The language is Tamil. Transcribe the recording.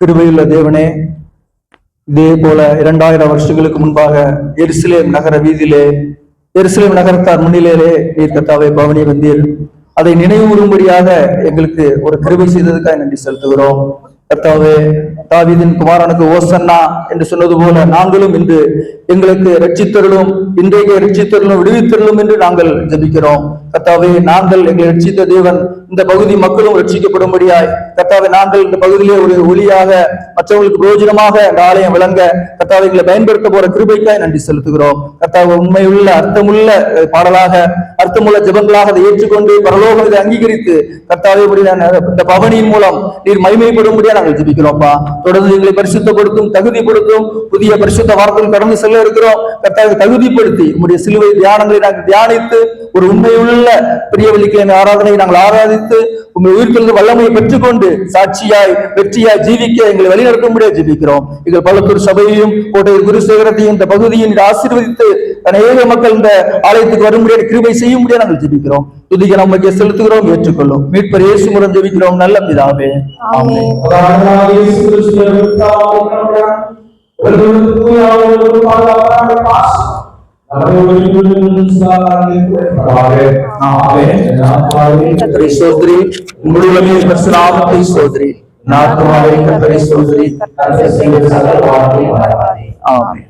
கிருபையுள்ள தேவனே, இதே போல 2000 வருஷங்களுக்கு முன்பாக எருசலேம் நகர வீதியிலே, எருசலேம் நகரத்தார் முன்னிலே நீர் கர்த்தாவே பவனி வந்தீர். அதை நினைவுறும்படியாக எங்களுக்கு ஒரு கிருபை செய்ததுக்காக நன்றி செலுத்துகிறோம். கர்த்தாவே, தாவீதின் குமாரனுக்கு ஓசன்னா என்று சொன்னது போல நாங்களும் இன்று எங்களுக்கு ரட்சித்தருளும், இன்றைக்கு ரட்சித்தருளும், விடுவித்தருளும் என்று நாங்கள் ஜெபிக்கிறோம். கர்த்தாவே, நாங்கள் எங்களை ரட்சித்த தேவன் இந்த பகுதி மக்களும் ரட்சிக்கப்படும்படியாய் கர்த்தாவே, நாங்கள் இந்த பகுதியிலே ஒரு ஒளியாக மற்றவர்களுக்கு பிரயோஜனமாக இந்த ஆலயம் விளங்க கர்த்தாவை எங்களை பயன்படுத்த போற கிருபைக்காய் நன்றி செலுத்துகிறோம். கர்த்தாவை, உண்மையுள்ள அர்த்தமுள்ள பாடலாக, அர்த்தமுள்ள ஜெபங்களாக அதை ஏற்றுக்கொண்டு பரலோகம் இதை அங்கீகரித்து கர்த்தாவே இந்த பவனியின் மூலம் நீர் மகிமைப்படும்படியா நாங்கள் ஜெபிக்கிறோம்ப்பா. தொடர்ந்து எங்களை பரிசுத்தப்படுத்தும், தகுதிப்படுத்தும். புதிய பரிசுத்த வார்த்தைகள் கடந்து செல்ல இருக்கிறோம். கர்த்தாவை தகுதிப்படுத்தி உங்களுடைய சிலுவை தியானங்களை நாங்கள் தியானித்து ஒரு உண்மையுள்ள பெரிய வெள்ளிக்கிழமை ஆராதனை நாங்கள் ஆராதித்து உங்கள் உயிர்த்தெழுந்த வல்லமையை பெற்றுக்கொண்டு சாட்சியாய் வெற்றியாய் ஜீவிக்க எங்களை வழிநடத்தும்படியா ஜெபிக்கிறோம். எங்கள் பலத்தூர் சபையையும் கோட்டையூர் குருசேகரத்தையும் இந்த பகுதியை ஆசீர்வதித்து அநேக மக்கள் இந்த ஆலயத்துக்கு வரும்படியா கிருபை செய்யும்படியா நாங்கள் ஜெபிக்கிறோம். துதிக்க நமக்கு செலுத்துகிறோம், ஏற்றுக்கொள்ளும். மீட்பர் இயேசு மூலம் ஜெபிக்கிறோம் நல்ல பிதாவே, ஆமென். ஆமென்.